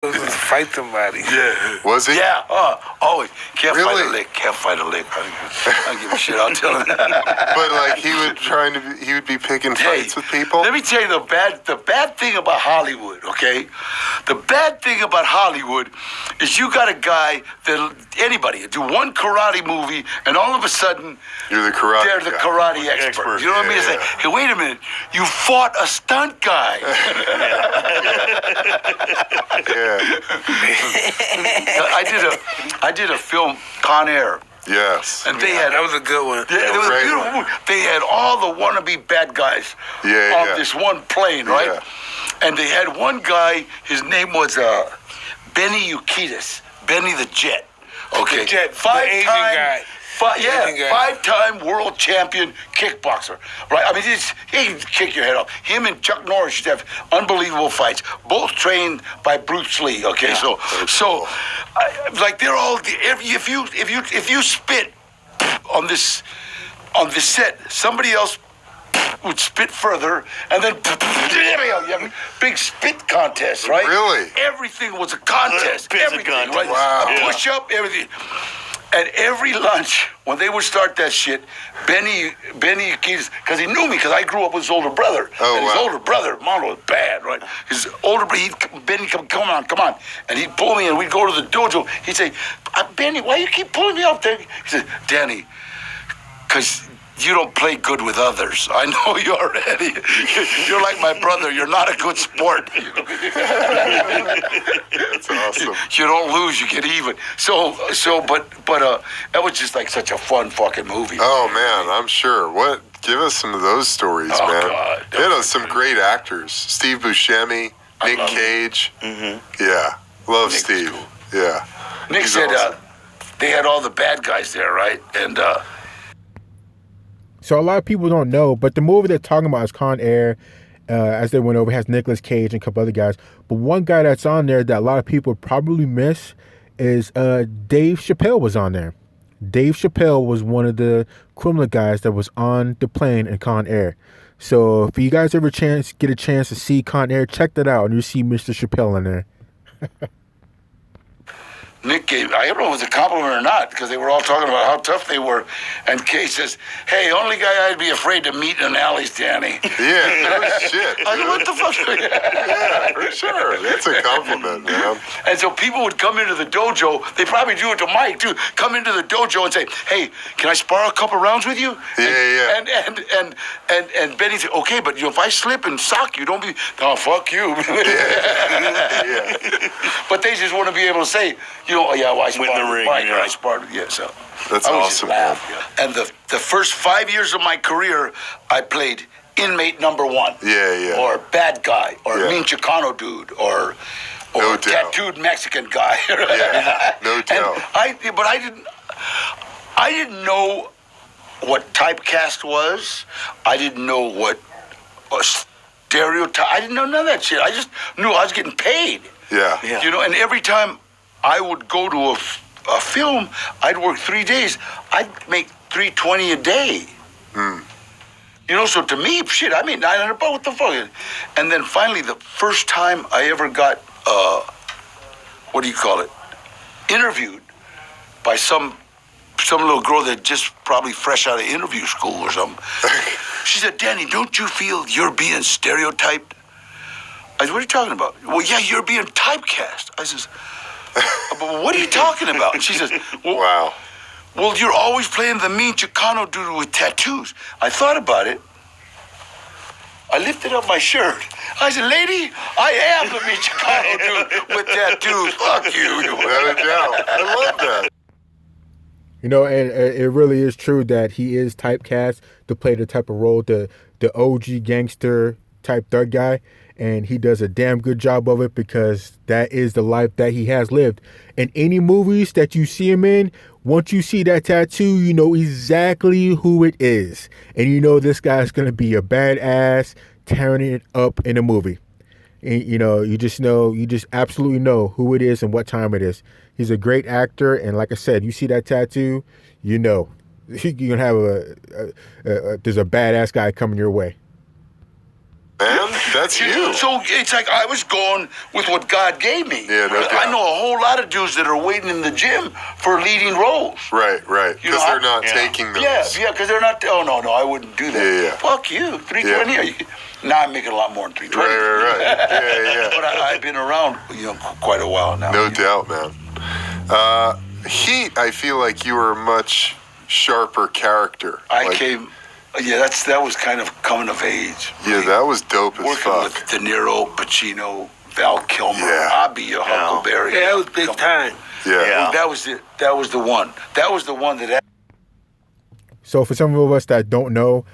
Fight somebody. Yeah. Was he? Yeah. Always. Can't fight Really? a lick. Can't fight a lick. I don't give a shit. I'll tell him. But like he would be picking fights with people. Let me tell you the bad thing about Hollywood, okay? The bad thing about Hollywood is you got a guy that anybody do one karate movie and all of a sudden You're the karate they're the guy. karate expert. You know what I mean? It's like, hey, wait a minute, you fought a stunt guy. Yeah. I did a film, Con Air. Yes. And they had That was a good one. it was a great beautiful movie. They had all the wannabe bad guys on this one plane, right? Yeah. And they had one guy, his name was Benny Urquidez, Benny the Jet. Okay. The Jet, the Asian guy. Asian guy. Five-time world champion kickboxer, right? I mean, he can kick your head off. Him and Chuck Norris used to have unbelievable fights, both trained by Bruce Lee. Okay, so like they're all if you spit on this set, somebody else would spit further, and then you have a big spit contest, right? Really? Everything was a contest. Everything, right? Wow. A push-up, everything. And every lunch, when they would start that shit, Benny Urquidez, because he knew me, because I grew up with his older brother. Oh, and his wow. older brother, Mono, was bad, right? His older brother, Benny, come on. And he'd pull me, and we'd go to the dojo. He'd say, Benny, why you keep pulling me up there? He said, Danny, because you don't play good with others. I know you already. You're like my brother. You're not a good sport. That's awesome. You don't lose, you get even. But that was just like such a fun fucking movie. Oh man, I'm sure. Give us some of those stories, Oh, man. God. They had some great actors. Steve Buscemi, Nick love him. Cage. Yeah. Love Nick's Steve. cool. Yeah. Nick He's said awesome. they had all the bad guys there, right? And So a lot of people don't know, but the movie they're talking about is Con Air. As they went over, has Nicolas Cage and a couple other guys. But one guy that's on there that a lot of people probably miss is Dave Chappelle was on there. Dave Chappelle was one of the criminal guys that was on the plane in Con Air. So if you guys ever get a chance to see Con Air, check that out, and you see Mr. Chappelle in there. Nick gave, I don't know if it was a compliment or not, because they were all talking about how tough they were. And Kay says, hey, only guy I'd be afraid to meet in alleys, Danny. Yeah, no shit. I go, what the fuck? Yeah, for sure. That's a compliment, man. And so people would come into the dojo, they probably do it to Mike too, come into the dojo and say, hey, can I spar a couple rounds with you? Yeah. And Benny said, okay, but if I slip and sock you, don't be, no, fuck you. Yeah. But they just want to be able to say, you know, yeah, well, I sparred the with ring, Mike, yeah. or I sparred with, yeah, so. That's I would awesome, just laugh, yeah. And the first 5 years of my career, I played inmate number one. Yeah. Or bad guy, or Yeah. mean Chicano dude, or No doubt. tattooed Mexican guy. Yeah, no doubt. And I didn't know what typecast was. I didn't know what stereotype. I didn't know none of that shit. I just knew I was getting paid. Yeah. You know, and every time I would go to a film, I'd work 3 days. I'd make $320 a day. You know, so to me, shit, I made $900. What the fuck? And then finally, the first time I ever got, what do you call it? Interviewed by some little girl that just probably fresh out of interview school or something. She said, Danny, don't you feel you're being stereotyped? I said, what are you talking about? Well, yeah, you're being typecast. I says, but what are you talking about? And she says, Wow. well, you're always playing the mean Chicano dude with tattoos. I thought about it. I lifted up my shirt. I said, lady, I am the mean Chicano dude with tattoos. Fuck you. Without a doubt. I love that. You know, and it really is true that he is typecast to play the type of role, the OG gangster type thug guy. And he does a damn good job of it because that is the life that he has lived. In any movies that you see him in, once you see that tattoo, you know exactly who it is. And you know this guy's going to be a badass tearing it up in a movie. And, you just absolutely know who it is and what time it is. He's a great actor. And like I said, you see that tattoo, you know, you're going to have there's a badass guy coming your way. Man. That's you. So it's like I was going with what God gave me. Yeah, no doubt. I know a whole lot of dudes that are waiting in the gym for leading roles. Right. Because they're not taking those. Yeah, because they're not. Oh, no, I wouldn't do that. Yeah. Fuck you, 320. Now I'm making a lot more than 320. Right. Yeah. But I've been around, quite a while now. No doubt, man. Heat, I feel like you were a much sharper character. That was kind of coming of age. Yeah, that was dope as Working fuck. with De Niro, Pacino, Val Kilmer, Yeah. I'll be your Huckleberry. Yeah, that was big time. Yeah. That was it. That was the one. That was the one that. So for some of us that don't know,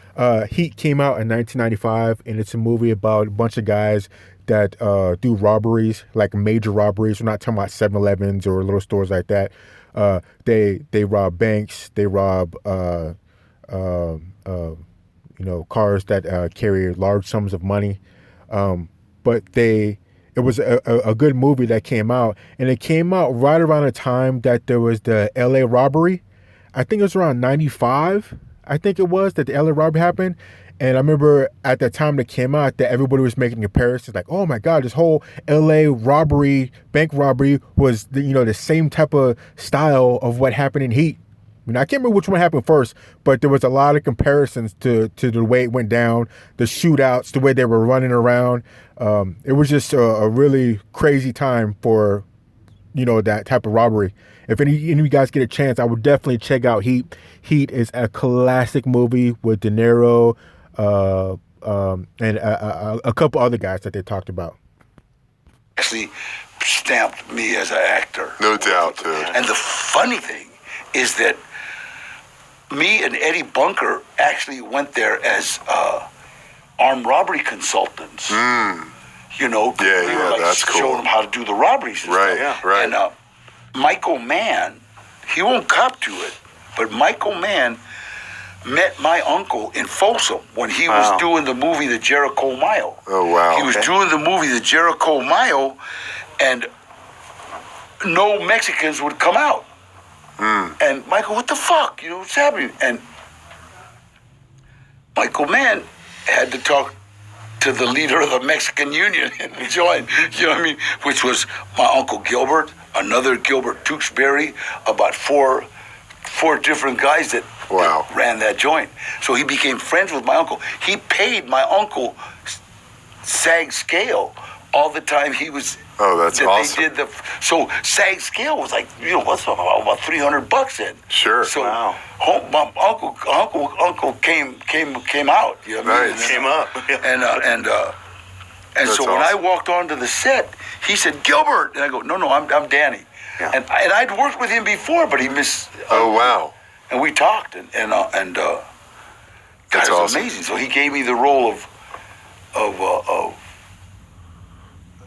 Heat came out in 1995, and it's a movie about a bunch of guys that do robberies, like major robberies. We're not talking about 7-Elevens or little stores like that. They rob banks. They rob cars that carry large sums of money. But it was a good movie that came out, and it came out right around the time that there was the L.A. robbery. I think it was around 95, I think it was, that the LA robbery happened. And I remember at the time that came out that everybody was making comparisons like, oh my God, this whole LA robbery, bank robbery was, the same type of style of what happened in Heat. I mean, I can't remember which one happened first, but there was a lot of comparisons to the way it went down, the shootouts, the way they were running around. It was just a really crazy time for, that type of robbery. If any of you guys get a chance, I would definitely check out Heat. Heat is a classic movie with De Niro and a couple other guys that they talked about. Actually stamped me as an actor. No doubt, dude. And the funny thing is that me and Eddie Bunker actually went there as armed robbery consultants. That's cool. Showing them how to do the robberies and stuff. Right. And Michael Mann, he won't cop to it, but Michael Mann met my uncle in Folsom when he was doing the movie The Jericho Mile. Oh, wow. He was doing the movie The Jericho Mile, and no Mexicans would come out. And Michael, what the fuck? What's happening? And Michael Mann had to talk to the leader of the Mexican Union and join, which was my Uncle Gilbert, another Gilbert Tewksbury, about four different guys that ran that joint. So he became friends with my uncle. He paid my uncle SAG scale all the time he was. Oh, that's awesome. They did so SAG scale was like, what's about $300 in. Sure. So my uncle came out. You know what I mean? Nice. Came up. And so when I walked onto the set, he said, Gilbert. And I go, no, I'm Danny. Yeah. And I'd worked with him before, but he missed. Oh, wow. And we talked, and God, That's it was awesome. amazing. So he gave me the role of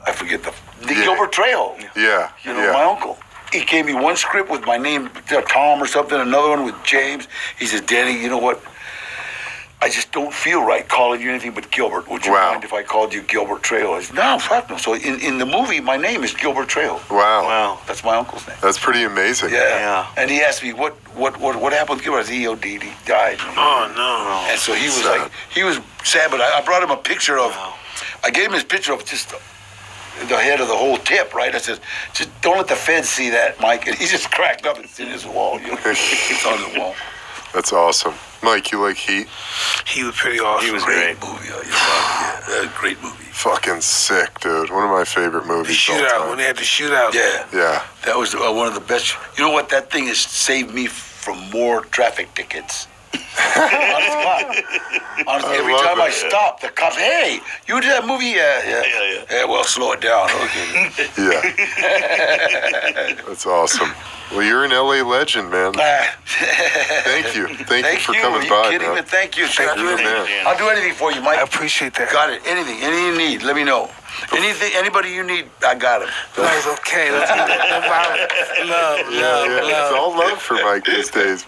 I forget the Gilbert Trejo. Yeah. My uncle. He gave me one script with my name, Tom or something, another one with James. He said, Danny, you know what? I just don't feel right calling you anything but Gilbert. Would you mind if I called you Gilbert Trejo? I said, no, fuck no. So in the movie, my name is Gilbert Trejo. Wow. That's my uncle's name. That's pretty amazing. Yeah. And he asked me, what happened with Gilbert? I said, he OD'd, he died. Oh, no. And so he was he was sad, but I brought him a picture of, I gave him his picture of just the head of the whole tip, right? I said, just don't let the feds see that, Mike. And he just cracked up. It's in his wall. It's on the wall. That's awesome. Mike, you like Heat? He was pretty awesome. He was Great great. movie. Great movie. Fucking sick, dude. One of my favorite The movies all shootout, time. when they had the shootout. Yeah. That was one of the best. You know what? That thing has saved me from more traffic tickets. Honestly, every love time I it. stop, the cops, hey, you did that movie? Yeah, well, slow it down. Okay. Yeah. That's awesome. Well, you're an LA legend, man. Thank you. Thank you for coming by, Are you kidding me? man. Thank you. Thank you, man. I'll do anything for you, Mike. I appreciate that. Got it. Anything you need, let me know. Anybody you need, I got it. That was okay. Let's keep it. No violence. Love. It's all love for Mike these days.